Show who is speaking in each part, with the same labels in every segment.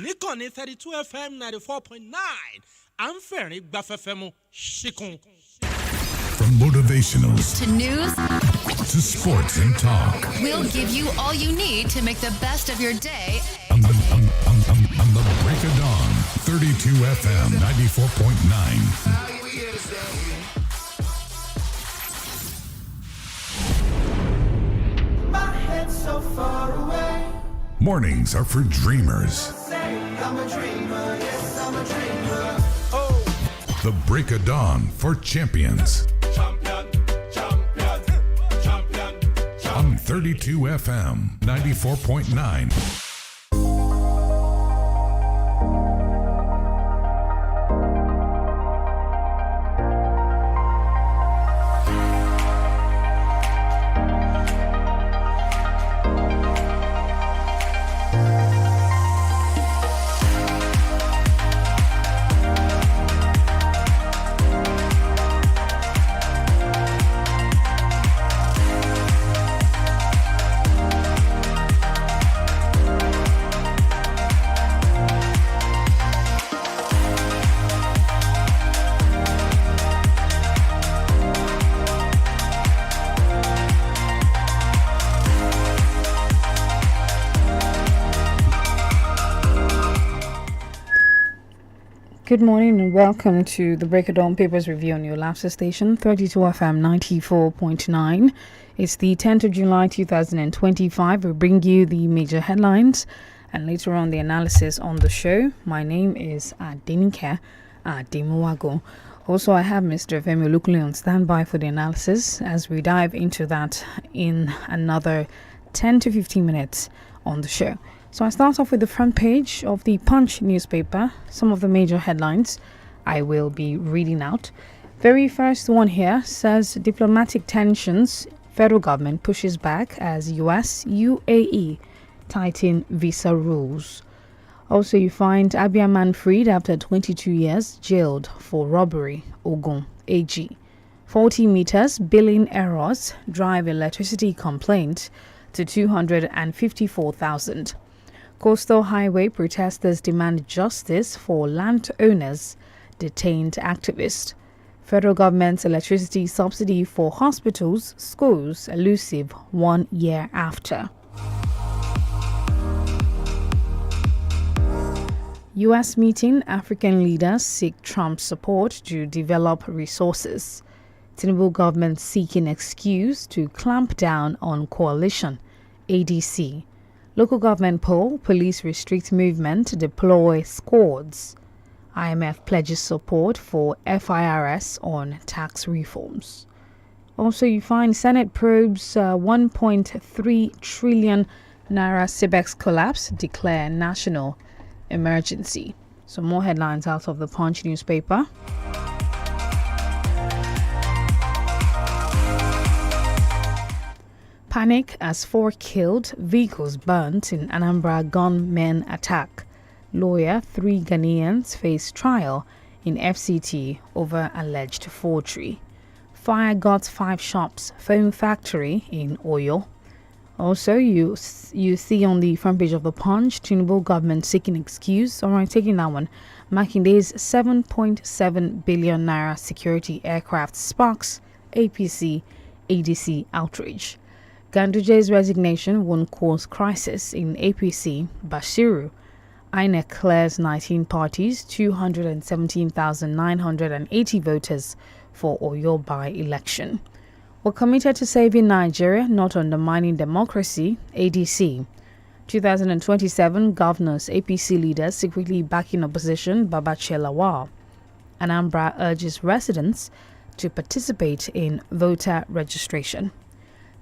Speaker 1: Nikon 32 FM 94.9. I'm fairly Buffalo Shikun.
Speaker 2: From motivationals
Speaker 3: to news
Speaker 2: to sports and talk,
Speaker 3: we'll give you all you need to make the best of your day.
Speaker 2: On the Break of Dawn, 32 FM 94.9.
Speaker 4: My head's so far away.
Speaker 2: Mornings are for dreamers.
Speaker 4: I'm a dreamer, yes, I'm a dreamer.
Speaker 2: The Break of Dawn for champions.
Speaker 4: Champion.
Speaker 2: On 32 FM 94.9.
Speaker 5: Good morning and welcome to the Break of Dawn Papers Review on your Lapsa station, 32 FM 94.9. It's the 10th of July 2025. We'll bring you the major headlines and later on the analysis on the show. My name is DENIKE Ademuwago. Also, I have Mr. Femi Olukule on standby for the analysis as we dive into that in another 10 to 15 minutes on the show. So I start off with the front page of the Punch newspaper, some of the major headlines I will be reading out. Very first one here says diplomatic tensions, federal government pushes back as US, UAE tighten visa rules. Also you find Abia man freed after 22 years, jailed for robbery, Ogun, AG. 40 meters, billing errors, drive electricity complaint to 254,000. Coastal Highway protesters demand justice for landowners, detained activists. Federal government's electricity subsidy for hospitals, schools elusive 1 year after. US meeting, African leaders seek Trump's support to develop resources. Tinubu government seeking excuse to clamp down on coalition, ADC. Local government poll, police restrict movement, deploy squads. IMF pledges support for FIRS on tax reforms. Also, you find Senate probes 1.3 trillion naira CBEX collapse, declare national emergency. So more headlines out of the Punch newspaper. Panic as 4 killed, vehicles burnt in Anambra gunmen attack. Lawyer, 3 Ghanaians face trial in FCT over alleged forgery. Fire got 5 shops, foam factory in Oyo. Also, you see on the front page of the Punch, Tinubu government seeking excuse. All right, taking that one. Makinde's 7.7 billion naira security aircraft sparks APC ADC outrage. Ganduje's resignation won't cause crisis in APC, Bashiru. INEC clears 19 parties, 217,980 voters for Oyo by-election. We're committed to saving Nigeria, not undermining democracy, ADC. 2027 governors, APC leaders secretly backing opposition, Babachir Lawal. Anambra urges residents to participate in voter registration.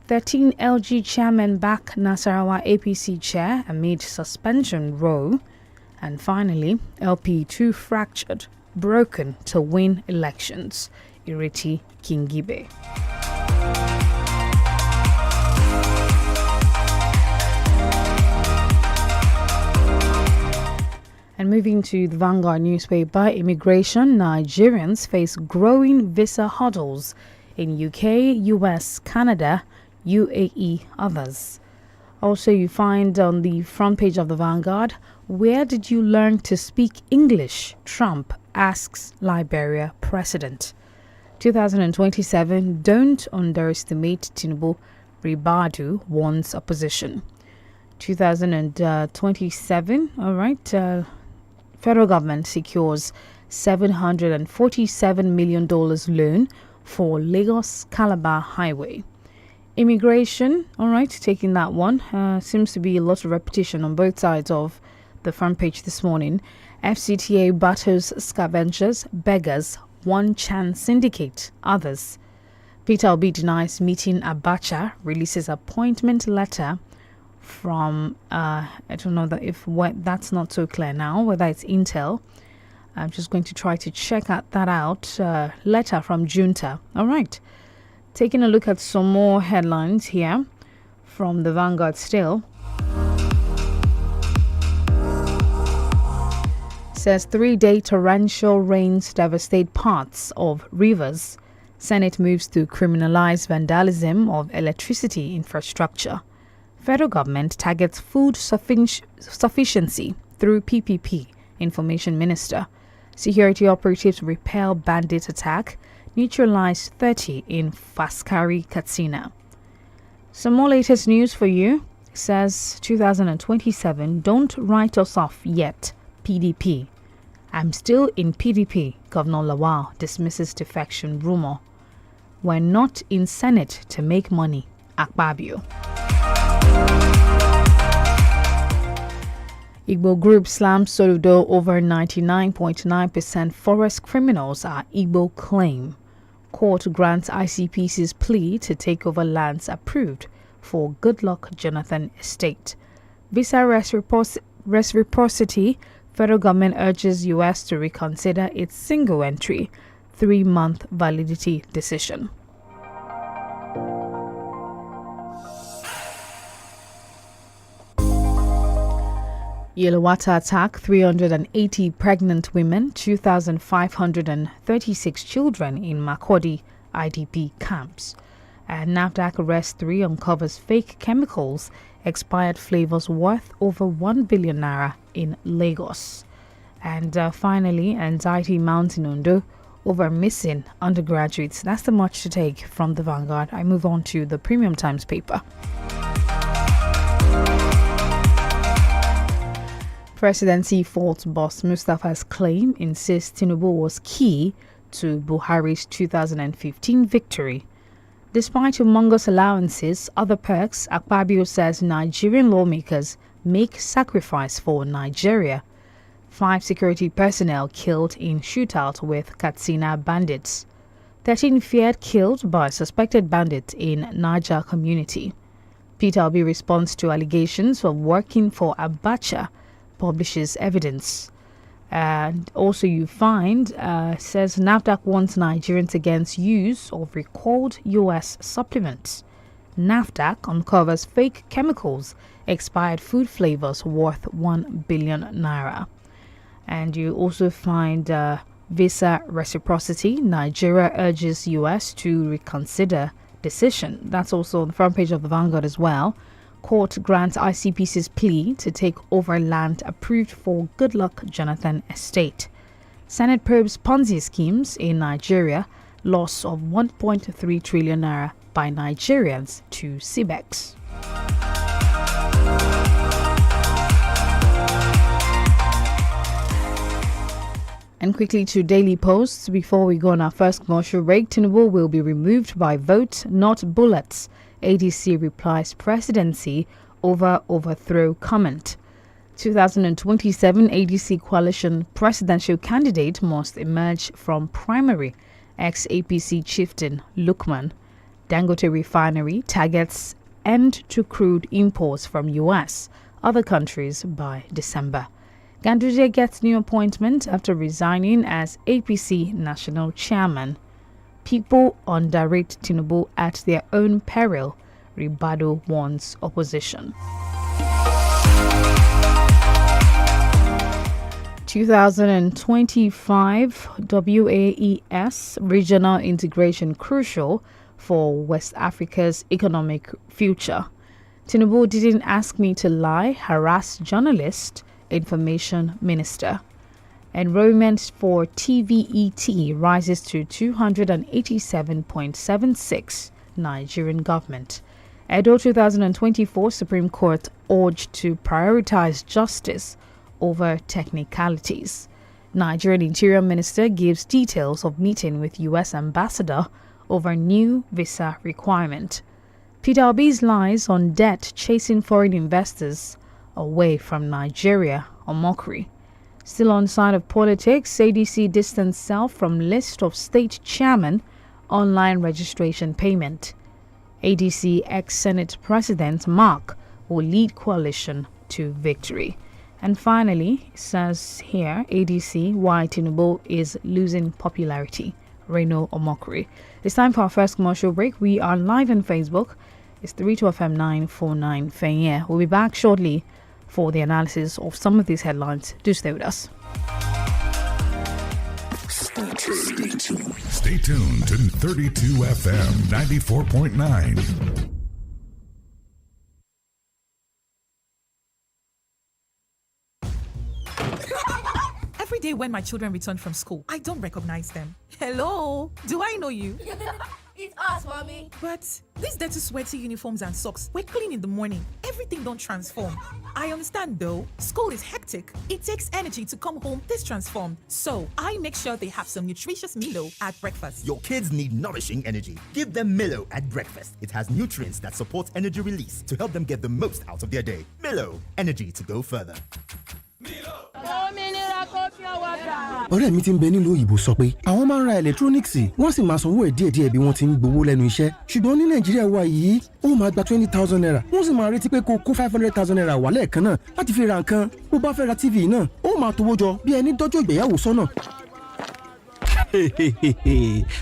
Speaker 5: 13 LG chairmen back Nasarawa APC chair amid suspension row. And finally, LP 2 fractured, broken to win elections. Ireti Kingibe. And moving to the Vanguard newspaper, immigration, Nigerians face growing visa hurdles in UK, US, Canada, UAE, others. Also, you find on the front page of the Vanguard, where did you learn to speak English? Trump asks Liberia president. 2027, don't underestimate Tinubu. Ribadu warns opposition. 2027, all right, federal government secures $747 million loan for Lagos-Calabar Highway. Immigration, all right, taking that one. Seems to be a lot of repetition on both sides of the front page this morning. FCTA battles scavengers, beggars, one chance syndicate, others. Peter Obi denies meeting Abacha, releases appointment letter from, I don't know that if that's not so clear now, whether it's INT'L. I'm just going to try to check that out. Letter from Junta. All right. Taking a look at some more headlines here from the Vanguard still. Says 3-day torrential rains devastate parts of rivers. Senate moves to criminalize vandalism of electricity infrastructure. Federal government targets food sufficiency through PPP. Information Minister. Security operatives repel bandit attack. Neutralize 30 in Faskari, Katsina. Some more latest news for you. Says 2027, don't write us off yet. PDP. I'm still in PDP. Governor Lawal dismisses defection rumor. We're not in Senate to make money. Akpabio. Igbo group slams Soludo over 99.9% forest criminals are Igbo claim. Court grants ICPC's plea to take over lands approved for �K𝐈𝐒𝐿𝐾𝐄𝐒 estate. Visa reciprocity, federal government urges US to reconsider its single entry 3-month validity decision. Yellow-water attack, 380 pregnant women, 2,536 children in Makurdi IDP camps. And NAFDAC arrests 3 uncovers fake chemicals, expired flavors worth over 1 billion naira in Lagos. And finally, anxiety mounts in Ondo over missing undergraduates. That's the much to take from the Vanguard. I move on to the Premium Times paper. Presidency fault boss Mustafa's claim insists Tinubu was key to Buhari's 2015 victory. Despite humongous allowances, other perks, Akpabio says Nigerian lawmakers make sacrifice for Nigeria. 5 security personnel killed in shootout with Katsina bandits. 13 feared killed by suspected bandits in Niger community. Peter Obi responds to allegations of working for Abacha, publishes evidence. And also you find, says NAFDAC warns Nigerians against use of recalled US supplements. NAFDAC uncovers fake chemicals, expired food flavors worth 1 billion naira. And you also find visa reciprocity. Nigeria urges US to reconsider decision. That's also on the front page of the Vanguard as well. Court grants ICPC's plea to take over land approved for �K𝐈𝐒𝐿𝐾 estate. Senate probes Ponzi schemes in Nigeria. Loss of 1.3 trillion naira by Nigerians to CBEX. And quickly to Daily Post. Before we go on our first commercial break, Tinubu will be removed by vote, not bullets. ADC replies presidency over overthrow comment. 2027 ADC coalition presidential candidate must emerge from primary. Ex-APC chieftain Lukman. Dangote refinery targets end to crude imports from US, other countries by December. Ganduje gets new appointment after resigning as APC national chairman. People underrate Tinubu at their own peril, Ribadu warns opposition. 2025 WAES regional integration crucial for West Africa's economic future. Tinubu didn't ask me to lie, harass journalist, information minister. Enrollment for TVET rises to 287.76, Nigerian government. Edo 2024 Supreme Court urged to prioritize justice over technicalities. Nigerian Interior Minister gives details of meeting with U.S. ambassador over new visa requirement. Peter Obi's lies on debt chasing foreign investors away from Nigeria or mockery. Still on side of politics, ADC distanced self from list of state chairman online registration payment. ADC ex-Senate President Mark will lead coalition to victory. And finally, it says here, ADC, why Tinubu is losing popularity. Reno or mockery. It's time for our first commercial break. We are live on Facebook. It's 32FM 949 Fenya. We'll be back shortly for the analysis of some of these headlines. Do stay with us.
Speaker 2: Stay tuned to 32FM 94.9.
Speaker 6: Every day when my children return from school, I don't recognize them. Hello, do I know you?
Speaker 7: It's us, mommy.
Speaker 6: But these dirty, sweaty uniforms and socks were clean in the morning. Everything don't transform. I understand though. School is hectic. It takes energy to come home this transformed. So I make sure they have some nutritious Milo at breakfast.
Speaker 8: Your kids need nourishing energy. Give them Milo at breakfast. It has nutrients that support energy release to help them get the most out of their day. Milo, energy to go further.
Speaker 9: ọ̀rẹ́ mi tí ń bẹ nílùú òyìnbó sọ pé àwọn máa ń ra electronics wọ́n sì máa sanwó ẹ̀ díẹ̀díẹ̀ bí wọ́n ti ń gbowó lẹ́nu iṣẹ́ ṣùgbọ́n ní nàìjíríà wa yìí ó máa gba 20,000 naira wọ́n sì máa retí pé kó kó 500,000 naira wà lẹ́ẹ̀kan náà láti fi ra nǹkan bó bá fẹ́ ra tv náà ó máa tówó jọ bí ẹni dọ́jọ́ ìgbéyàwó sọ́nà.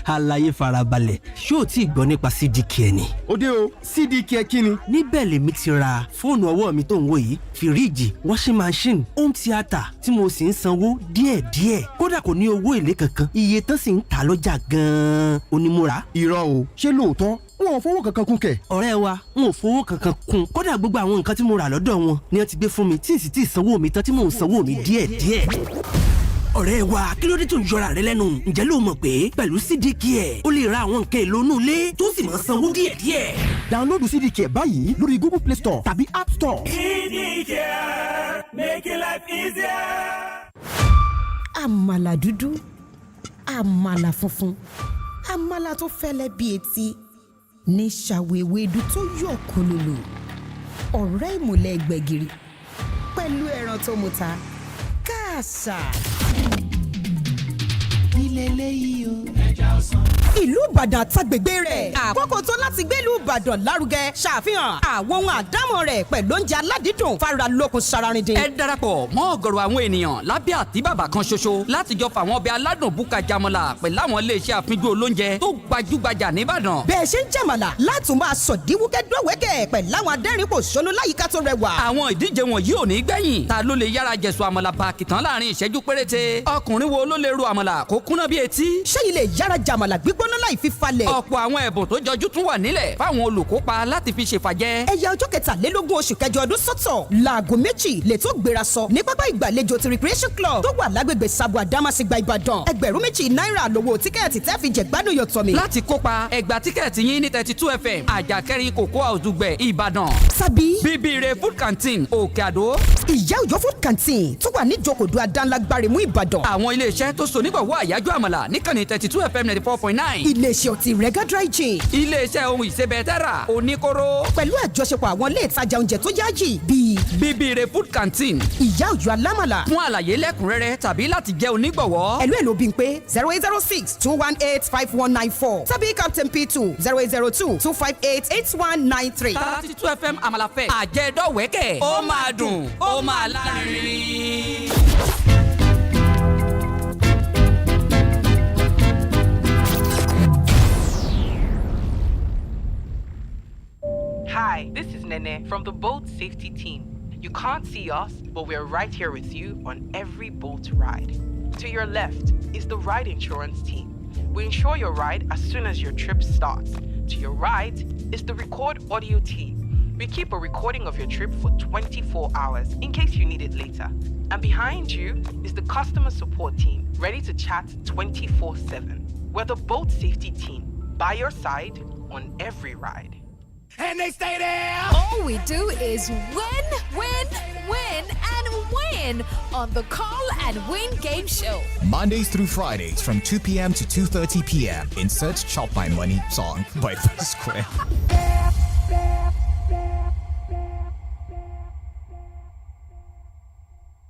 Speaker 10: àlàyé farabalẹ̀ ṣé o ti gbọ́ nípa CDK ni.
Speaker 9: ó dé o CDK kí ni.
Speaker 10: níbẹ̀ lèmi ti ra fóònù ọwọ́ mi tó ń wò yìí fìríìjì washing machine home theatre tí mo sì ń sanwó díẹ̀díẹ̀ kódà kò ní owó èlé kankan iye tán sì ń tà lọ́jà gan-an onímúra.
Speaker 9: irọ́ o ṣé lóòótọ́ wọn ò fowó kankan kún kẹ̀.
Speaker 10: ọ̀rẹ́ wa n ò fowó kankan kún kódà gbogbo àwọn nǹkan tí mo rà lọ́dọ̀ wọn ni wọ́n ti gbé fún mi tí ì sì tí ì sanwó mi tán tí mò ń sanwó mi díẹ̀díẹ̀. ọ̀rẹ́ wa kí ló dé tó ń yọra rẹ lẹ́nu ǹjẹ́ ló mọ̀ pé pẹ̀lú CDK ẹ̀ o lè ra àwọn nǹkan èlò inú ilé tó sì máa sanwó díẹ̀díẹ̀.
Speaker 9: download CDK báyìí lórí Google Play Store tàbí App Store.
Speaker 4: DENIKE, making life easier.
Speaker 11: àmàlà dúdú àmàlà funfun àmàlà tó fẹ́lẹ́ bí etí ní ṣàwéwédú tó yọ̀ kólólò ọ̀rẹ́ ìmùlẹ̀ gbẹ̀gìrì pẹ̀lú ẹran tó muta káàsà. ilé eléyìí o. ẹja ọsàn. ìlú Ìbàdàn àtàgbègbè rẹ̀ àkókò tó láti gbélú Ìbàdàn lárugẹ ṣàfihàn àwọn ohun àdámọ̀ rẹ̀ pẹ̀lú oúnjẹ aládìídùn fara lókun sararindin.
Speaker 12: ẹ darapọ̀ mọ́ ọ̀gọ̀rọ̀ àwọn ènìyàn lábẹ́ àtíbàbà kan ṣoṣo láti jọ fà wọ́n ọbẹ̀ aládùn búkà jamala pẹ̀lú àwọn iléeṣẹ́ àfijù olóúnjẹ tó gbajúgbajà nìbàdàn.
Speaker 11: bẹ́ẹ̀ ṣe ń jàmàlà látún máa sọ̀díwúkẹ́ dọ̀wẹ́kẹ̀ pẹ̀lú àwọn adẹ́rìnpòṣónú láyìíká tó rẹwà.
Speaker 12: àwọn ìdíje wọ̀nyí ò ní gbẹ̀yìn ta ló lè yára jẹ̀sùn àmàlà pàkìtàn láàrin ìṣẹ́jú péréte ọkùnrin wo ló lè ro àmàlà kó kúnná bí etí.
Speaker 11: ṣẹ́yìn lè yára jàmàlà gbígbóná láì fi falẹ̀.
Speaker 12: ọ̀pọ̀ àwọn ẹ̀bùn tó jọjú tún wà nílẹ̀ fáwọn olùkópa láti fi ṣèfàjẹ́.
Speaker 11: ẹ̀yà ọjọ́ kẹtàlélógún oṣù kẹjọ ọdún sọ́tọ̀ láago 2 lè tó gbéra sọ ní pápá ìgbàlejò ti recreation club tó wà lágbègbè Sabo Àdámàsìgbà Ìbàdàn. 2,000 náírà lówó tíkẹ́ẹ̀tì tẹ́ fi jẹ̀gbádùn yọ̀tọ̀ mi.
Speaker 12: láti kópa ẹ gba tíkẹ́ẹ̀tì yín ní 32FM àjàkẹ́rin Cocoa House Dùgbẹ̀ Ìbàdàn.
Speaker 11: tàbí
Speaker 12: bíbíire food canteen Òkè Àdó.
Speaker 11: ìyá òjò food canteen tó wà ní ìjókòó Adánlágbárimú Ìbàdàn.
Speaker 12: àwọn iléeṣẹ́ tó so nígbàwọ́ àyájọ́ àmàlà níkànnì 32FM 94.9.
Speaker 11: iléeṣẹ́ ọtí Rega dry gin.
Speaker 12: iléeṣẹ́ ohun ìsebẹ̀ tẹ́rà Oníkóró.
Speaker 11: pẹ̀lú àjọṣepọ̀ àwọn ilé ìtajà oúnjẹ tó yáàyè bíi
Speaker 12: bíbíire food canteen.
Speaker 11: ìyá òjò alámàlà.
Speaker 12: fún àlàyé lẹ́kùnrẹ́rẹ́ tàbí láti jẹ́ onígbọ̀wọ́.
Speaker 11: ẹ̀lú Bímpé 08062185194 tàbí Captain P2 08022588193.
Speaker 12: 32FM àmàlà fẹ́ àjẹdọ́wẹ́kẹ̀ ó máa dùn ó máa lárinrin.
Speaker 13: Hi, this is Nene from the boat safety team. You can't see us, but we're right here with you on every boat ride. To your left is the ride insurance team. We insure your ride as soon as your trip starts. To your right is the record audio team. We keep a recording of your trip for 24 hours in case you need it later. And behind you is the customer support team, ready to chat 24/7. We're the boat safety team, by your side on every ride.
Speaker 4: And they stay there.
Speaker 14: All we do is win, win, win, and win on the Call and Win Game Show.
Speaker 15: Mondays through Fridays from 2 p.m. to 2:30 p.m. Insert Chop My Money song by The Square.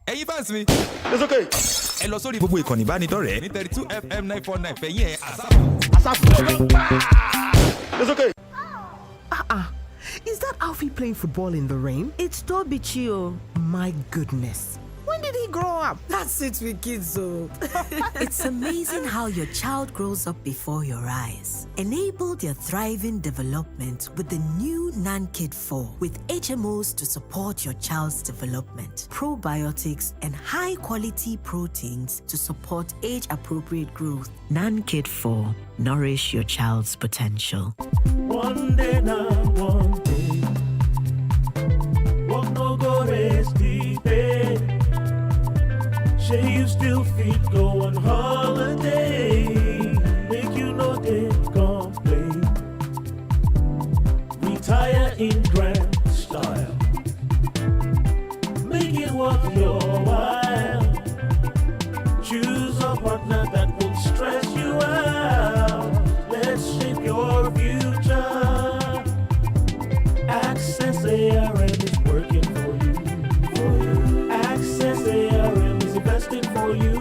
Speaker 16: Ẹ̀yin fans mi. It's okay. Ẹ lọ sórí gbogbo ìkànnì ìbánidọ́rẹ̀ẹ́ ní 32FM 949 fẹ̀yìn ẹ̀ àsáàpù. It's okay.
Speaker 10: Is that Alfie playing football in the rain? It's Tobichio. My goodness. When did he grow up?
Speaker 17: That's it with kids, so. It's amazing how your child grows up before your eyes. Enable their thriving development with the new NANKID 4 with HMOs to support your child's development, probiotics, and high-quality proteins to support age-appropriate growth. NANKID 4. Nourish your child's potential.
Speaker 4: One day now, one day. Walk no go rest deep. Say you still fit go on holiday. Make you know they complain. Retire in grand style. Make it worth your while. Choose a partner that won't stress you out. Let's shape your future. Access ARM is working for you. Access ARM is investing for you.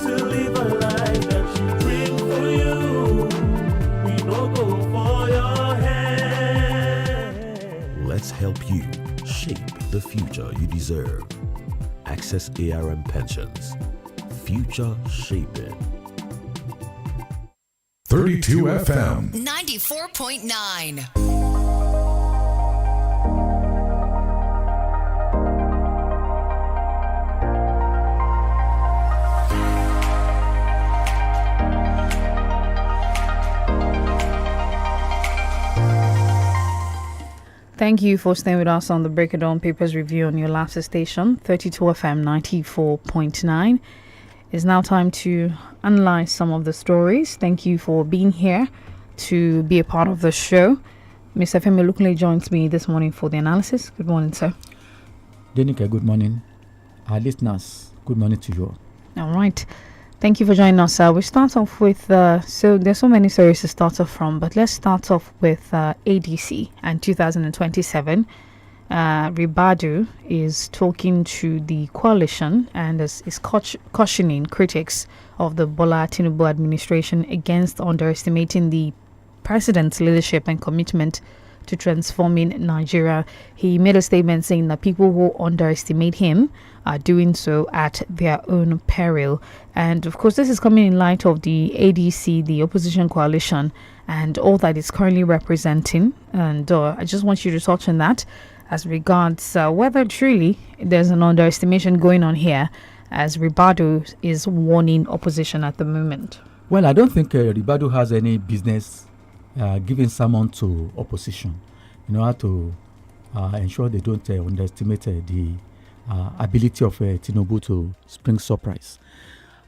Speaker 4: To live a life that you dream for you. We don't go for your hand.
Speaker 18: Let's help you shape the future you deserve. Access ARM Pensions. Future shaping.
Speaker 2: 32 FM
Speaker 3: 94.9.
Speaker 5: Thank you for staying with us on the Break It Down Papers Review on your lapses station, 32 FM 94.9. It's now time to analyze some of the stories. Thank you for being here to be a part of the show. Mr. Femi Olukunle joins me this morning for the analysis. Good morning, sir.
Speaker 19: DENIKE, good morning. Our listeners, good morning to you all.
Speaker 5: All right. Thank you for joining us. We start off with, so there's so many stories to start off from, but let's start off with ADC and 2027. Ribadu is talking to the coalition and is cautioning critics of the Bola Tinubu administration against underestimating the president's leadership and commitment to transforming Nigeria. He made a statement saying that people who underestimate him are doing so at their own peril. And of course, this is coming in light of the ADC, the opposition coalition, and all that it's currently representing. And I just want you to touch on that as regards whether truly there's an underestimation going on here, as Ribadu is warning opposition at the moment.
Speaker 19: Well, I don't think Ribadu has any business giving sermon to opposition in order to ensure they don't underestimate the ability of Tinubu to spring surprise.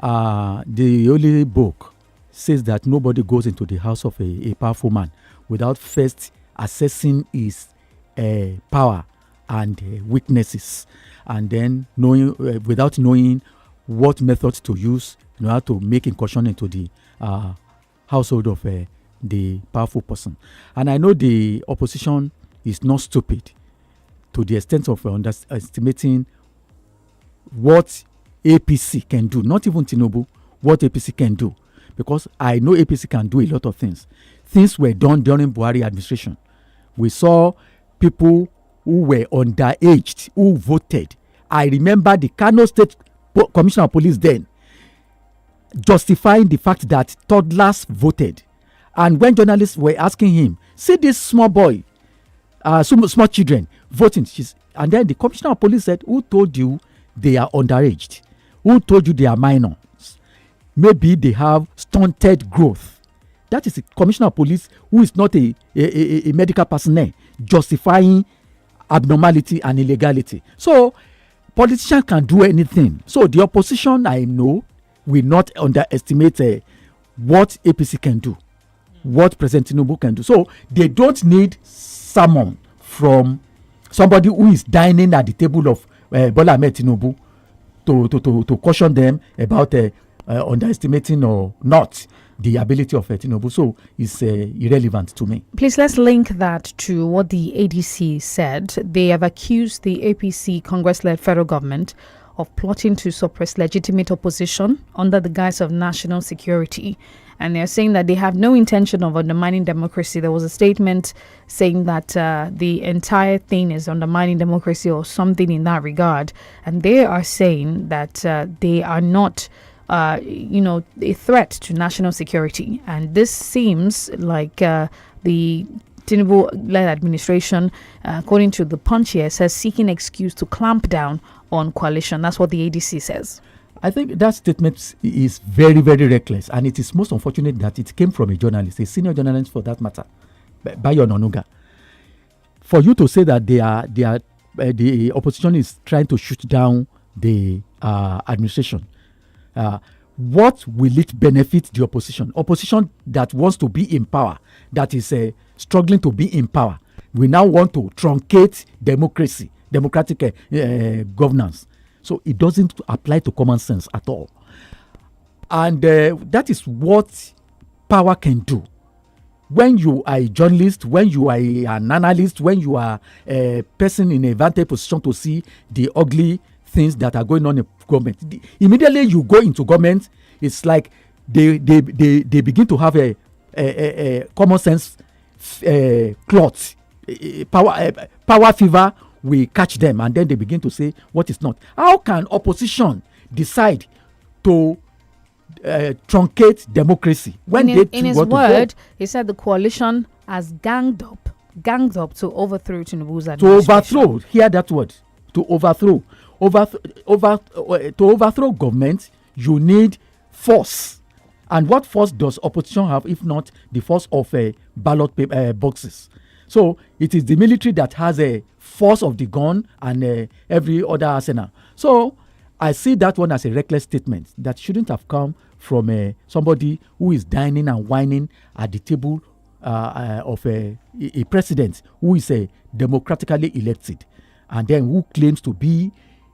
Speaker 19: The Holy Book says that nobody goes into the house of a powerful man without first assessing his power and weaknesses, and then without knowing what methods to use in order to make incursion into the household of the powerful person. And I know the opposition is not stupid to the extent of underestimating what APC can do, not even Tinubu, what APC can do, because I know APC can do a lot of things. Things were done during Buhari administration. We saw people who were underaged who voted. I remember the Kano State Commissioner of Police then justifying the fact that toddlers voted. And when journalists were asking him, see this small boy, small children voting, and then the Commissioner of Police said, who told you they are underaged? Who told you they are minors? Maybe they have stunted growth. That is a commissioner of police who is not a medical personnel justifying abnormality and illegality. So politicians can do anything. So the opposition, I know, will not underestimate what APC can do, what President Tinubu can do. So they don't need sermon from somebody who is dining at the table of Bola Ahmed Tinubu to caution them about underestimating or not the ability of Tinubu. So it's irrelevant to me.
Speaker 5: Please, let's link that to what the ADC said. They have accused the APC Congress-led federal government of plotting to suppress legitimate opposition under the guise of national security. And they're saying that they have no intention of undermining democracy. There was a statement saying that the entire thing is undermining democracy or something in that regard. And they are saying that they are not, a threat to national security. And this seems like the Tinubu-led administration, according to the Punch here, says seeking excuse to clamp down on coalition. That's what the ADC says.
Speaker 19: I think that statement is very, very reckless, and it is most unfortunate that it came from a journalist, a senior journalist for that matter, Bayo Onanuga. For you to say that the opposition is trying to shoot down the administration, what will it benefit the opposition? Opposition that wants to be in power, that is struggling to be in power, we now want to truncate democracy, democratic governance. So it doesn't apply to common sense at all. And that is what power can do. When you are a journalist, when you are an analyst, when you are a person in a vantage position to see the ugly things that are going on in government, immediately you go into government, it's like they begin to have a common sense cloth, power fever. We catch them, and then they begin to say what is not. How can opposition decide to truncate democracy when
Speaker 5: in his word, he said the coalition has ganged up to overthrow Tinubu's administration.
Speaker 19: To overthrow, hear that word. To overthrow government, you need force. And what force does opposition have if not the force of ballot paper, boxes? So it is the military that has a force of the gun and every other arsenal. So I see that one as a reckless statement that shouldn't have come from somebody who is dining and whining at the table of a president who is democratically elected, and then who claims to be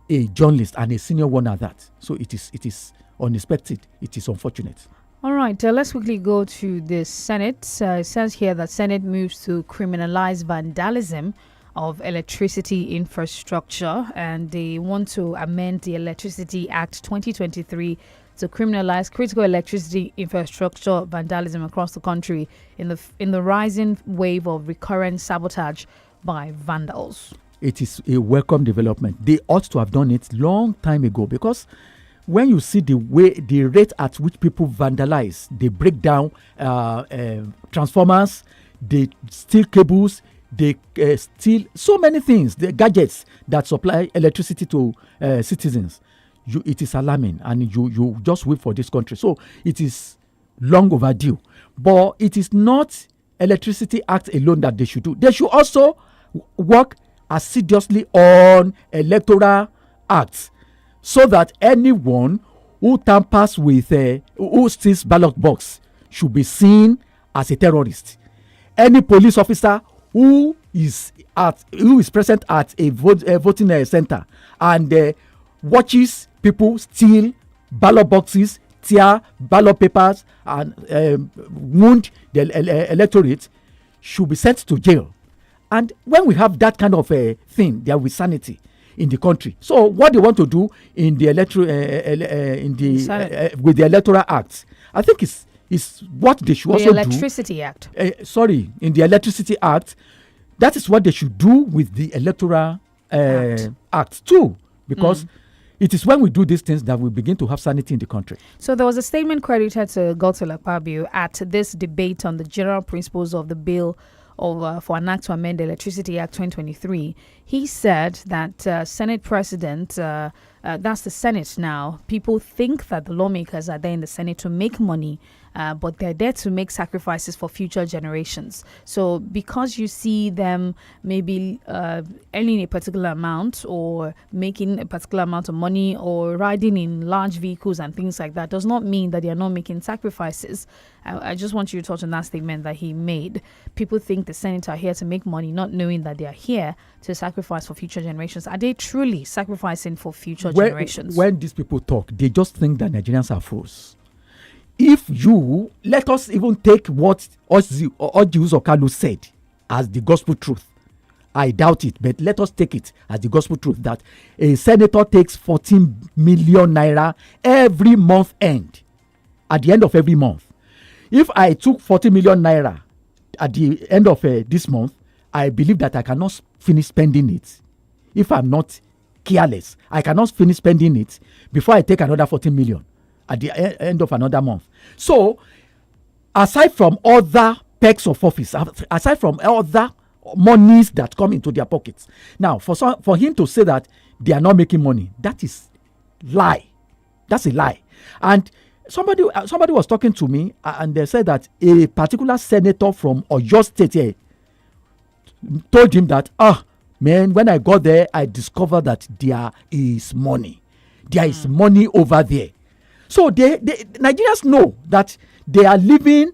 Speaker 19: a journalist and a senior one at that. So it is unexpected. It is unfortunate.
Speaker 5: All right, let's quickly go to the Senate. It says here that Senate moves to criminalize vandalism of electricity infrastructure, and they want to amend the Electricity Act 2023 to criminalize critical electricity infrastructure vandalism across the country in the rising wave of recurrent sabotage by vandals.
Speaker 19: It is a welcome development. They ought to have done it long time ago, because when you see the rate at which people vandalize, they break down transformers, they steal cables, they steal so many things, the gadgets that supply electricity to citizens. It is alarming, and you just wait for this country. So it is long overdue. But it is not Electricity Act alone that they should do. They should also work assiduously on electoral acts, so that anyone who tampers with who steals ballot box should be seen as a terrorist. Any police officer who is present at a voting center and watches people steal ballot boxes, tear ballot papers, and wound the electorate should be sent to jail. And when we have that kind of a thing, there will be sanity in the country. So what they want to do in the with the Electoral Act, I think is what they should also do.
Speaker 5: The Electricity Act.
Speaker 19: In the Electricity Act, that is what they should do with the Electoral Act too, because it is when we do these things that we begin to have sanity in the country.
Speaker 5: So there was a statement credited to Godswill Akpabio at this debate on the general principles of the bill for an act to amend the Electricity Act 2023. He said that Senate President, that's the Senate now, people think that the lawmakers are there in the Senate to make money but they're there to make sacrifices for future generations. So because you see them maybe earning a particular amount or making a particular amount of money or riding in large vehicles and things like that does not mean that they are not making sacrifices. I just want you to touch on that statement that he made. People think the Senate are here to make money, not knowing that they are here to sacrifice for future generations. Are they truly sacrificing for future generations?
Speaker 19: When these people talk, they just think that Nigerians are fools. If you let us even take what 𝐒𝐲 said as the gospel truth, I doubt it, but let us take it as the gospel truth that a senator takes 14 million naira every month end, at the end of every month. If I took 40 million naira at the end of this month, I believe that I cannot finish spending it. If I'm not careless, I cannot finish spending it before I take another 14 million at the end of another month. So, aside from other perks of office, aside from other monies that come into their pockets, now for him to say that they are not making money, that is lie. That's a lie. And somebody was talking to me and they said that a particular senator from Oyo State here told him that, man, when I got there, I discovered that there is money. There is money over there. So Nigerians know that they are living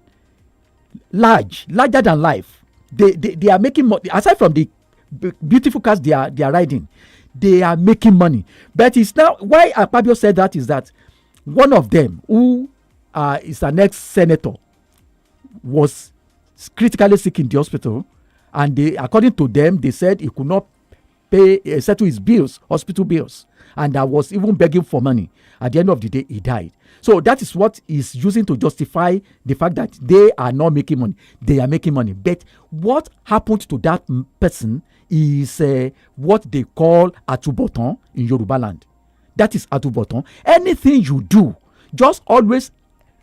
Speaker 19: larger than life. They are making money. Aside from the beautiful cars they are riding, they are making money. But it's now, why Akpabio said that is that one of them, who is an ex-senator, was critically sick in the hospital, and according to them, they said he could not settle his bills, hospital bills, and I was even begging for money. At the end of the day, he died. So that is what is using to justify the fact that they are not making money. They are making money. But what happened to that person is what they call atubotan in Yoruba land. That is atubotan. Anything you do, just always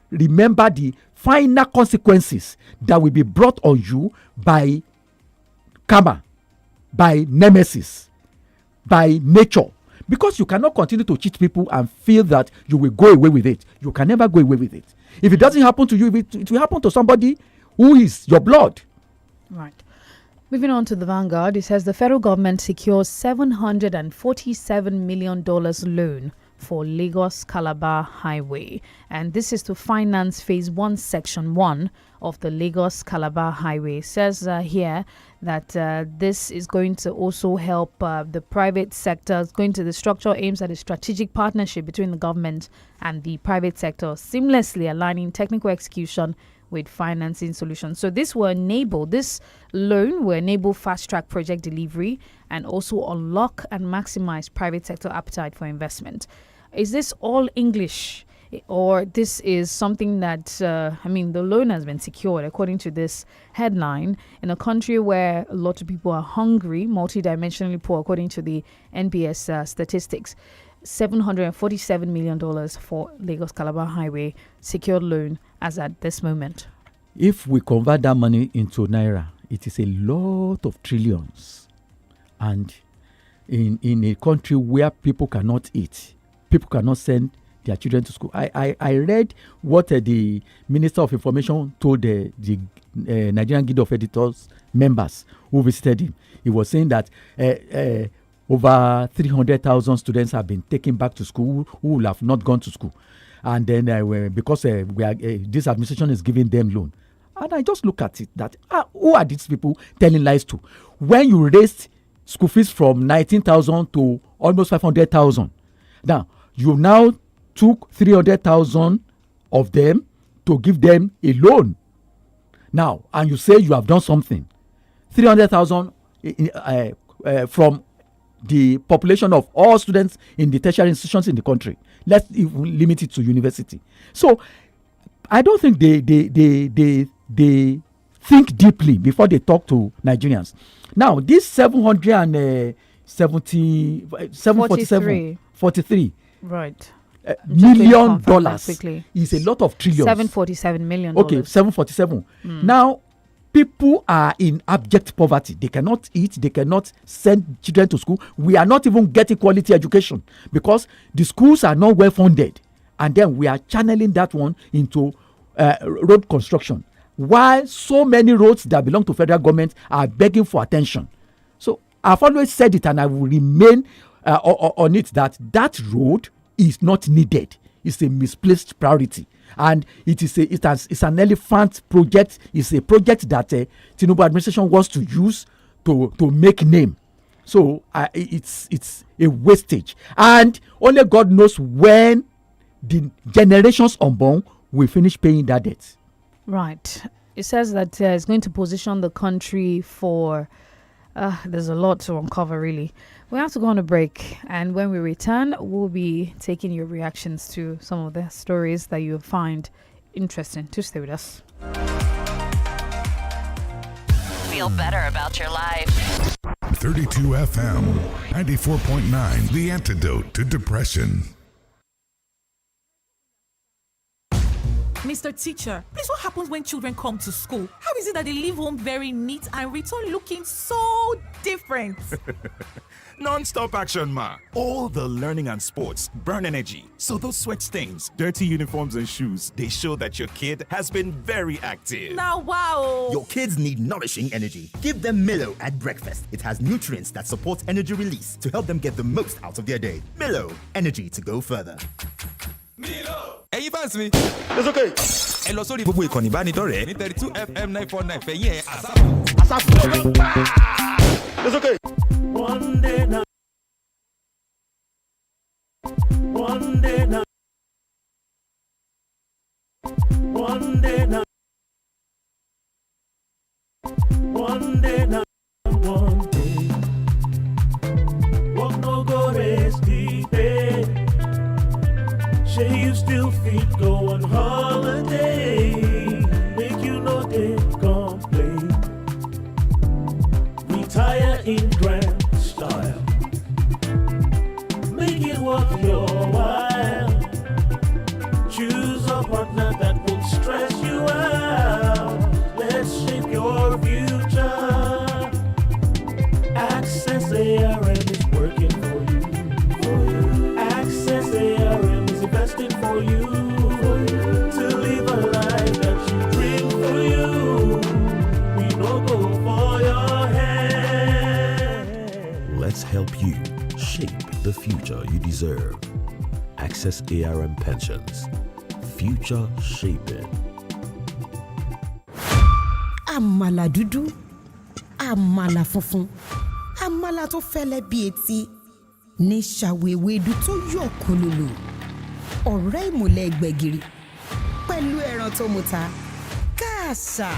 Speaker 19: remember the final consequences that will be brought on you by karma, by nemesis, by nature. Because you cannot continue to cheat people and feel that you will go away with it. You can never go away with it. If it doesn't happen to you, it will happen to somebody who is your blood.
Speaker 5: Right. Moving on to the Vanguard, it says the federal government secures $747 million loan for Lagos-Calabar Highway. And this is to finance Phase 1, Section 1 of the Lagos-Calabar Highway. It says here that this is going to also help the private sector. It's going to, the structure aims at a strategic partnership between the government and the private sector, seamlessly aligning technical execution with financing solutions. So this loan will enable fast-track project delivery and also unlock and maximize private sector appetite for investment. Is this all English, or this is something that, the loan has been secured, according to this headline, in a country where a lot of people are hungry, multidimensionally poor, according to the NBS statistics. $747 million for Lagos-Calabar Highway secured loan as at this moment.
Speaker 19: If we convert that money into naira, it is a lot of trillions. And in a country where people cannot eat, people cannot send their children to school. I read what the Minister of Information told the Nigerian Guild of Editors members who visited him. He was saying that over 300,000 students have been taken back to school who will have not gone to school. And then because this administration is giving them loan. And I just look at it that who are these people telling lies to? When you raised school fees from 19,000 to almost 500,000, now you now took 300,000 of them to give them a loan. Now, and you say you have done something. 300,000 from the population of all students in the tertiary institutions in the country. Let's even limit it to university. So I don't think they think deeply before they talk to Nigerians. Now, this 743
Speaker 5: right.
Speaker 19: million dollars is a lot of trillions.
Speaker 5: $747 million.
Speaker 19: Okay, 747. Now, people are in abject poverty. They cannot eat. They cannot send children to school. We are not even getting quality education because the schools are not well funded. And then we are channeling that one into road construction, while so many roads that belong to federal government are begging for attention. So I've always said it, and I will remain on it, that road is not needed. It's a misplaced priority, and it's an elephant project. It's a project that Tinubu administration wants to use to make name. So it's a wastage, and only God knows when the generations unborn will finish paying that debt.
Speaker 5: Right. It says that it's going to position the country for. There's a lot to uncover, really. We have to go on a break, and when we return, we'll be taking your reactions to some of the stories that you find interesting. To stay with us.
Speaker 3: Feel better about your life.
Speaker 2: 32 FM, 94.9, the antidote to depression.
Speaker 6: Mr. Teacher, please, what happens when children come to school? How is it that they leave home very neat and return looking so different?
Speaker 16: Non-stop action, ma. All the learning and sports burn energy. So those sweat stains, dirty uniforms and shoes, they show that your kid has been very active.
Speaker 6: Now, wow.
Speaker 8: Your kids need nourishing energy. Give them Milo at breakfast. It has nutrients that support energy release to help them get the most out of their day. Milo, energy to go further.
Speaker 16: Ẹ̀yin fans mi. It's okay. Ẹ lọ sórí gbogbo ìkànnì ìbánidọ́rẹ̀ẹ́ ní 32 FM 949 fẹ̀yìn ẹ̀ àsáàpù. It's okay.
Speaker 4: One day now. One day now. One day now. One day now. One day. Walk no go rest deep. Say you still fit go on holiday. Make you know they complain. Retire in grand style. Make it worth your while. Choose a partner that won't stress you out. Let's shape your future. Access ARM is working for you. Access ARM is investing for you. To live a life that you dream for you. We don't go for your head.
Speaker 18: Let's help you shape the future you deserve. Access ARM Pensions. Future shaping.
Speaker 11: Àmàlà dúdú, àmàlà funfun, àmàlà tó fẹ́lẹ́ bí etí, ní ṣàwéwédú tó yọ̀ kólólò, ọ̀rẹ́ ìmùlẹ̀ gbẹ̀gìrì, pẹ̀lú ẹran tó muta, káàsà.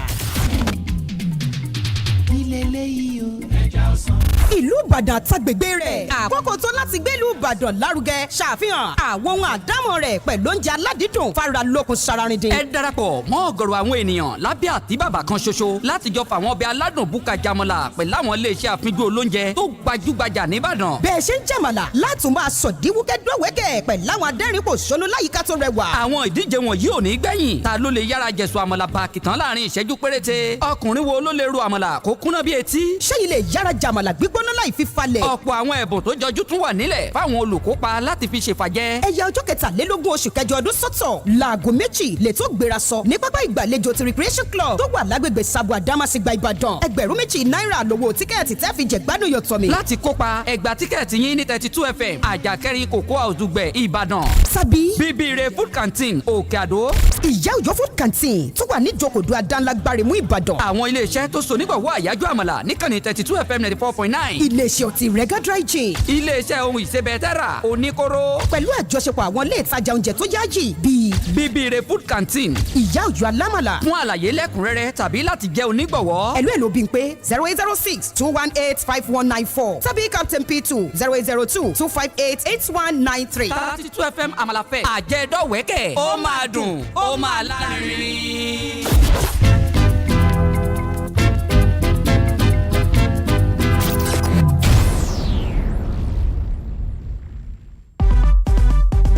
Speaker 11: Ilé eléyìí o, ẹja ọsàn. Ìlú Ìbàdàn àtàgbègbè rẹ̀. Àkókò tó láti gbé ìlú Ìbàdàn lárugẹ ṣàfihàn àwọn ohun àdámọ̀ rẹ̀ pẹ̀lú oúnjẹ aládìídùn fara lókun sararindin.
Speaker 12: Ẹ darapọ̀ mọ́ ọ̀gọ̀rọ̀ àwọn ènìyàn lábẹ́ àtíbàbà kan ṣoṣo láti jọ fàwọn ọbẹ̀ aládùn búkà jamọ̀là pẹ̀lú àwọn iléeṣẹ́ àfijù olóúnjẹ tó gbajúgbajà nìbàdàn.
Speaker 11: Bẹ́ẹ̀ ṣe ń jàmàlà látún máa sọ̀díwúkẹ́ dọ̀wẹ́kẹ̀ pẹ̀lú àwọn adẹ́rìn-pòṣónú láyìíká tó rẹwà.
Speaker 12: Àwọn ìdíje wọ̀nyí ò ní gbẹ̀yìn. Ta ló lè yára jẹ̀sùn àmàlà bàkìtàn láàrin ìṣẹ́jú péréte? Ọkùnrin wo ló lè ro àmàlà kó kúnná bí etí?
Speaker 11: Ṣẹ́yìn lè yára jàmàlà gbígbóná láì fi falẹ̀.
Speaker 12: Ọ̀pọ̀ àwọn ẹ̀bùn tó jọjú tún wà nílẹ̀ fáwọn olùkópa láti fi ṣèfàjẹ́.
Speaker 11: Ẹ̀yà ọjọ́ 23 oṣù kẹjọ ọdún sọ́tọ̀ láago 2 lè tó gbéra sọ ní pápá ìgbàlejò ti Recreation Club tó wà lágbègbè Sabo Adamasingba Ìbàdàn. Ẹgbẹ̀rún 2 náírà lówó tíkẹ́ẹ̀tì tẹ́ fi jẹ̀gbádùn yọ̀tọ̀ mi.
Speaker 12: Láti kópa ẹgbà tíkẹ́ẹ̀tì yín ní 32 FM àjàkẹ́rin Cocoa Òdùgbẹ̀ Ìbàdàn.
Speaker 11: Tàbí
Speaker 12: Bíbíire Food Canteen Òkè Àdó.
Speaker 11: Ìyá Òjó Food Canteen tó wà ní Ìjókòdó Adánlágbárimú Ìbàdàn.
Speaker 12: Àwọn iléeṣẹ́ tó so nígbàwọ́ àyájọ́ àmàlà níkànnì 32 FM 94.9.
Speaker 11: Iléeṣẹ́ ọtí Rega Dry Gin.
Speaker 12: Iléeṣẹ́ ohun ìsebẹ̀ tẹ́rà Oníkóró.
Speaker 11: Pẹ̀lú àjọṣepọ̀ àwọn ilé ìtajà oúnjẹ tó yáàyè bíi
Speaker 12: Bíbíire Food Canteen.
Speaker 11: Ìyá Òjó Alámàlà.
Speaker 12: Fún àlàyé lẹ́kùnrẹ́rẹ́ tàbí láti jẹ́ onígbọ̀wọ́.
Speaker 11: Ẹ̀lú Bímpé 0806 218 5194 tàbí Captain P2 0802 258 8193.
Speaker 12: 32 FM Àmàlà Fẹ́ àjẹdọ́wẹ́kẹ̀ ó máa dùn ó máa lárinrin.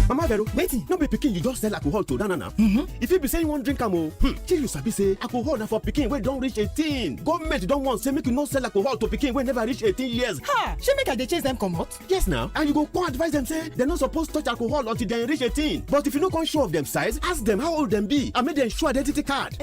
Speaker 9: Mama Vero, waiting. No be pikin you just sell alcohol to na. If you be saying one drink am till you sabi say alcohol na for pikin wey don reach 18. Government don want say make you no sell alcohol to pikin wey never reach 18 years.
Speaker 11: Ha! Shey make I dey chase them comot?
Speaker 9: Yes now, and you go come advise them say dem no suppose touch alcohol until dem reach 18. But if you no come show of dem size, ask dem how old dem be and make dem show identity card.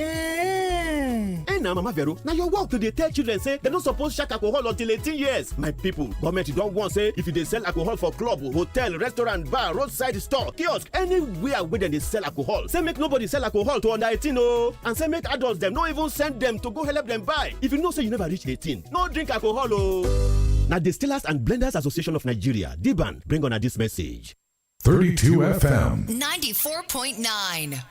Speaker 9: Na Mama Vero, na your work to dey tell children say dem no suppose shark alcohol until 18 years. My people, government don want say if you dey sell alcohol for club, hotel, restaurant, bar, roadside store, kiosk, anywhere wey dem dey sell alcohol, say make nobody sell alcohol to under 18 and say make adults dem no even send dem to go help dem buy. If you know say you never reach 18, no drink alcohol Na Distillers and Blenders Association of Nigeria, DBAN, bring on this message.
Speaker 2: 32 FM
Speaker 3: 94.9.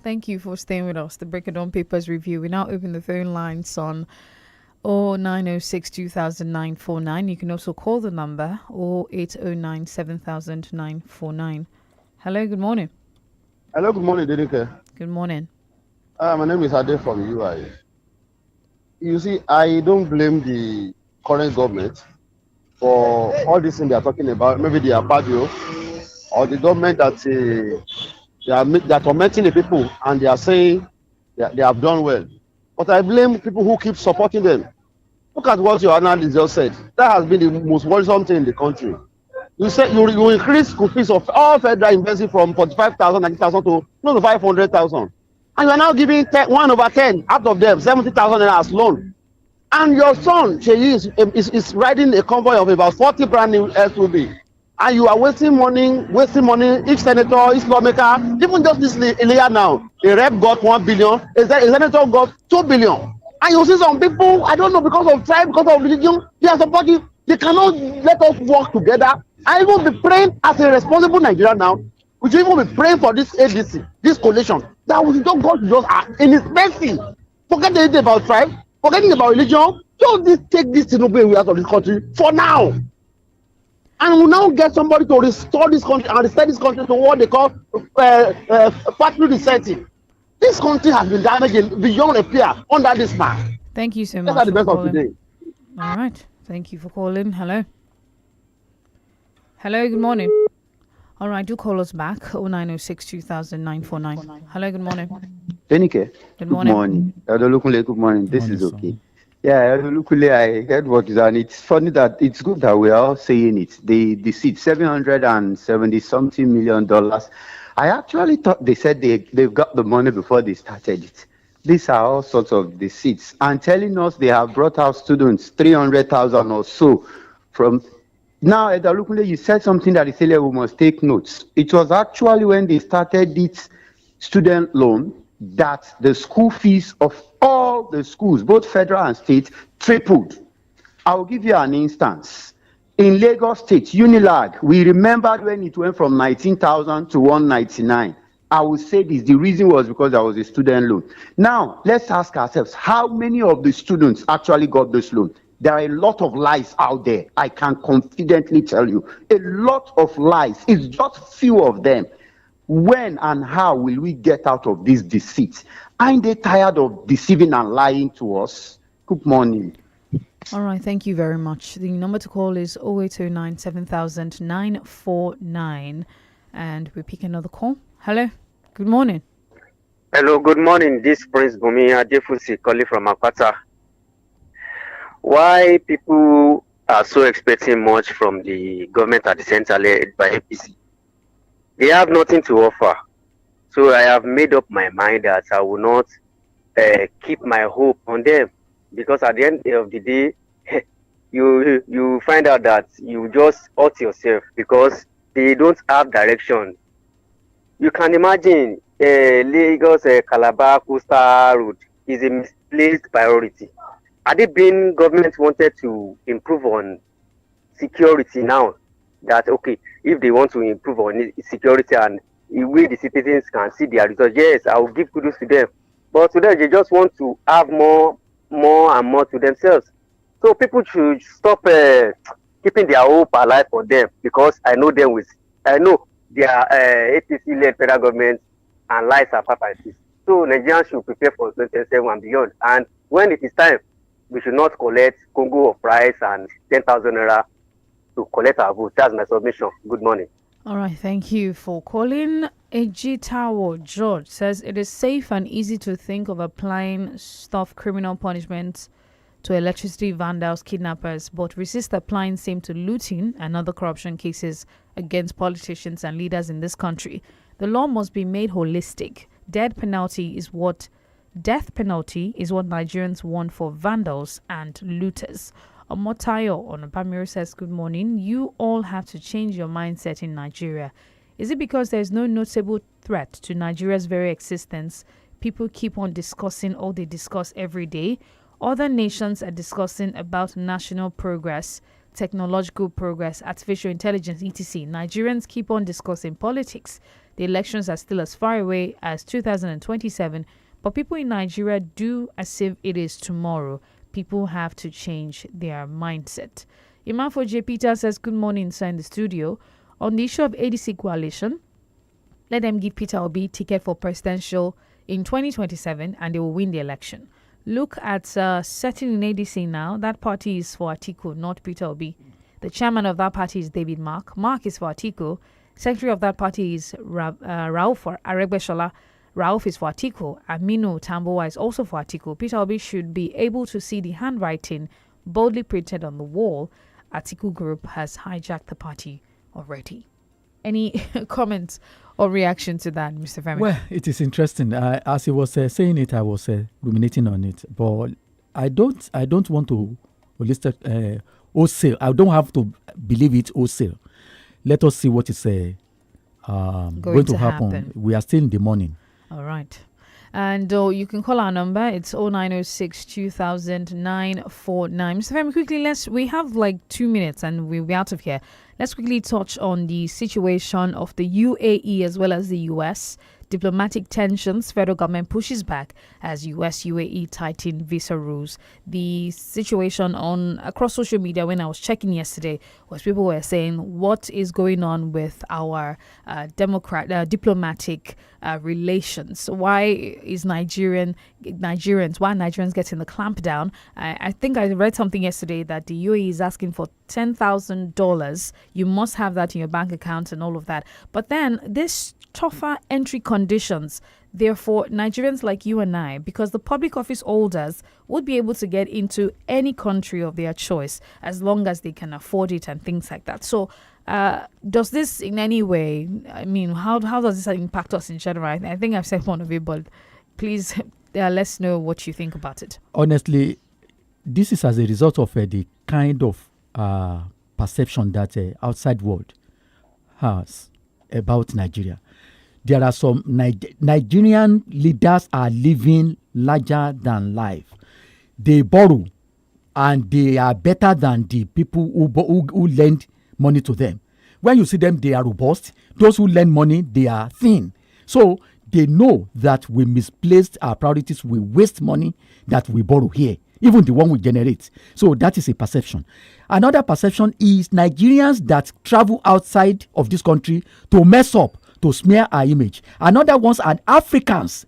Speaker 5: Thank you for staying with us. The Break It Down Papers Review. We now open the phone lines on 0906 200949. You can also call the number 0809 7949. Hello, good morning.
Speaker 20: Hello, good morning, DENIKE.
Speaker 5: Good morning.
Speaker 20: My name is Ade from UI. You see, I don't blame the current government for all this thing they are talking about. Maybe the Apadio or the government that they are tormenting the people and they are saying they have done well. But I blame people who keep supporting them. Look at what your analyst just said. That has been the most worrisome thing in the country. You said you increase school fees of all federal university from 45,000, 90,000 to close to 500,000. And you are now giving 1/10 out of them 70,000 as loan. And your son, Sheyi, is riding a convoy of about 40 brand new SUV. And you are wasting money. Each senator, each lawmaker, even just this year now, a rep got 1 billion, a senator got 2 billion. And you see some people, I don't know, because of tribe, because of religion, they are supporting. They cannot let us work together. I will be praying as a responsible Nigerian now. We should even be praying for this ADC, this coalition, that we don't go to just act in its mercy. Forget anything about tribe, forgetting about religion. Just take this Tinubu away out of this country for now. And we'll now get somebody to restore this country and restore this country to what they call factory resetting. This country has been damaged beyond repair under this man.
Speaker 5: Thank you so much.
Speaker 20: That's the best of today.
Speaker 5: All right. Thank you for calling. Hello. Hello, good morning. All right, do call us back. 0906 200949. Hello, good morning.
Speaker 21: DENIKE.
Speaker 5: Good morning.
Speaker 21: Good morning. This is okay. Yeah, Lukule, I heard what is, and it's funny that it's good that we are all saying it. The seat, $770 something million. I actually thought they said they've got the money before they started it. These are all sorts of deceits, and telling us they have brought out students 300,000 or so from. Now, Lukule, you said something that is we must take notes. It was actually when they started this student loan that the school fees of all the schools, both federal and state, tripled. I'll give you an instance. In Lagos State, Unilag, we remembered when it went from 19,000 to 199. I would say this, the reason was because there was a student loan. Now, let's ask ourselves, how many of the students actually got this loan? There are a lot of lies out there. I can confidently tell you, a lot of lies. It's just few of them. When and how will we get out of this deceit? Aren't they tired of deceiving and lying to us? Good morning.
Speaker 5: All right, thank you very much. The number to call is 0809 7949, and we pick another call. Hello, good morning.
Speaker 22: Hello, good morning. This Prince Bumi Adefusi calling from Akpata. Why people are so expecting much from the government at the center led by APC? They have nothing to offer. So I have made up my mind that I will not keep my hope on them, because at the end of the day, you find out that you just hurt yourself because they don't have direction. You can imagine Lagos Calabar Coastal Road is a misplaced priority. Had it been government wanted to improve on security now, that okay, if they want to improve on security and the way the citizens can see their results, yes, I will give kudos to them. But today they just want to have more and more to themselves. So people should stop keeping their hope alive for them, because I know their APC-led federal government and lies are part of this. So Nigerians should prepare for 2027 and beyond. And when it is time, we should not collect Congo of rice and 10,000 naira to collect our vote. That's my submission. Good morning.
Speaker 5: All right, thank you for calling. Ejitawo George says it is safe and easy to think of applying tough criminal punishments to electricity vandals, kidnappers, but resist applying same to looting and other corruption cases against politicians and leaders in this country. The law must be made holistic. Death penalty is what Nigerians want for vandals and looters. Omotayo Onabamiro says, good morning. You all have to change your mindset in Nigeria. Is it because there is no notable threat to Nigeria's very existence? People keep on discussing all they discuss every day. Other nations are discussing about national progress, technological progress, artificial intelligence, etc. Nigerians keep on discussing politics. The elections are still as far away as 2027, but people in Nigeria do as if it is tomorrow. People have to change their mindset. Imafo J. Peter says, good morning, sir, in the studio. On the issue of ADC coalition, let them give Peter Obi ticket for presidential in 2027 and they will win the election. Look at setting in ADC now. That party is for Atiku, not Peter Obi. The chairman of that party is David Mark. Mark is for Atiku. Secretary of that party is Rauf Aregbesola. Rauf is for Atiku. Aminu Tambowa is also for Atiku. Peter Obi should be able to see the handwriting boldly printed on the wall. Atiku Group has hijacked the party already. Any comments or reaction to that, Mr. Femi?
Speaker 19: Well, it is interesting. As he was saying it, I was ruminating on it. But I don't want to wholesale. I don't have to believe it wholesale. Let us see what is going to happen. We are still in the morning.
Speaker 5: All right. And you can call our number. It's 0906 2000 949. Mr. Femi, quickly, we have like 2 minutes and we'll be out of here. Let's quickly touch on the situation of the UAE as well as the US. Diplomatic tensions, federal government pushes back as US UAE tighten visa rules. The situation across social media when I was checking yesterday was people were saying what is going on with our diplomatic relations. Why is Nigerians getting the clampdown? I think I read something yesterday that the UAE is asking for $10,000. You must have that in your bank account and all of that. But then this tougher entry conditions, therefore Nigerians like you and I, because the public office holders would be able to get into any country of their choice as long as they can afford it and things like that. So does this in any way, I mean, how does this impact us in general? I think I've said one of it, but please let's know what you think about it.
Speaker 19: Honestly, this is as a result of the kind of perception that outside world has about Nigeria. There are some Nigerian leaders are living larger than life. They borrow and they are better than the people who lend money to them. When you see them, they are robust. Those who lend money, they are thin. So they know that we misplaced our priorities. We waste money that we borrow here, even the one we generate. So that is a perception. Another perception is Nigerians that travel outside of this country to mess up, to smear our image. Another ones are Africans,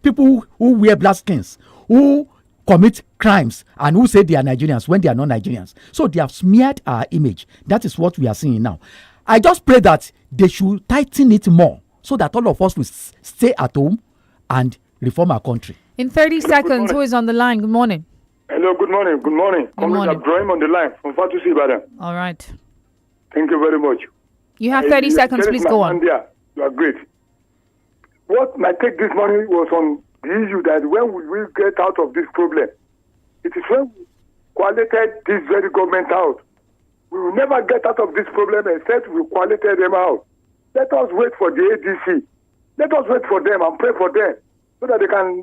Speaker 19: people who wear black skins, who commit crimes and who say they are Nigerians when they are not Nigerians. So they have smeared our image. That is what we are seeing now. I just pray that they should tighten it more so that all of us will stay at home and reform our country.
Speaker 5: In 30 seconds, who is on the line? Good morning.
Speaker 1: Hello, good morning. Good morning. Comrade Abdurrahim on the line from Fatusi Ibadan.
Speaker 5: All right.
Speaker 1: Thank you very much.
Speaker 5: You have 30 seconds. Please go on.
Speaker 1: India, you are great. What my take this morning was on the issue that when will we get out of this problem? It is when we coalited this very government out. We will never get out of this problem except we coalited them out. Let us wait for the ADC. Let us wait for them and pray for them so that they can...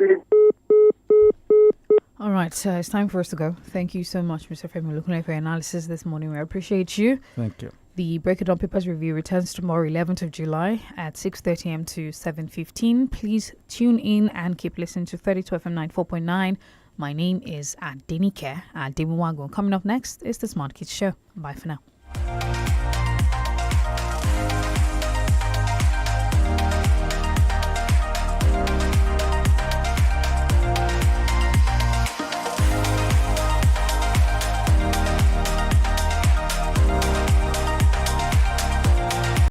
Speaker 5: All right, so it's time for us to go. Thank you so much, Mr. Femi Olukunle, for your analysis this morning. We appreciate you.
Speaker 19: Thank you.
Speaker 5: The Break It Down Papers Review returns tomorrow, 11th of July at 6:30 a.m. to 7:15. Please tune in and keep listening to 32 FM 94.9. My name is DENIKE. Coming up next is the Smart Kids Show. Bye for now.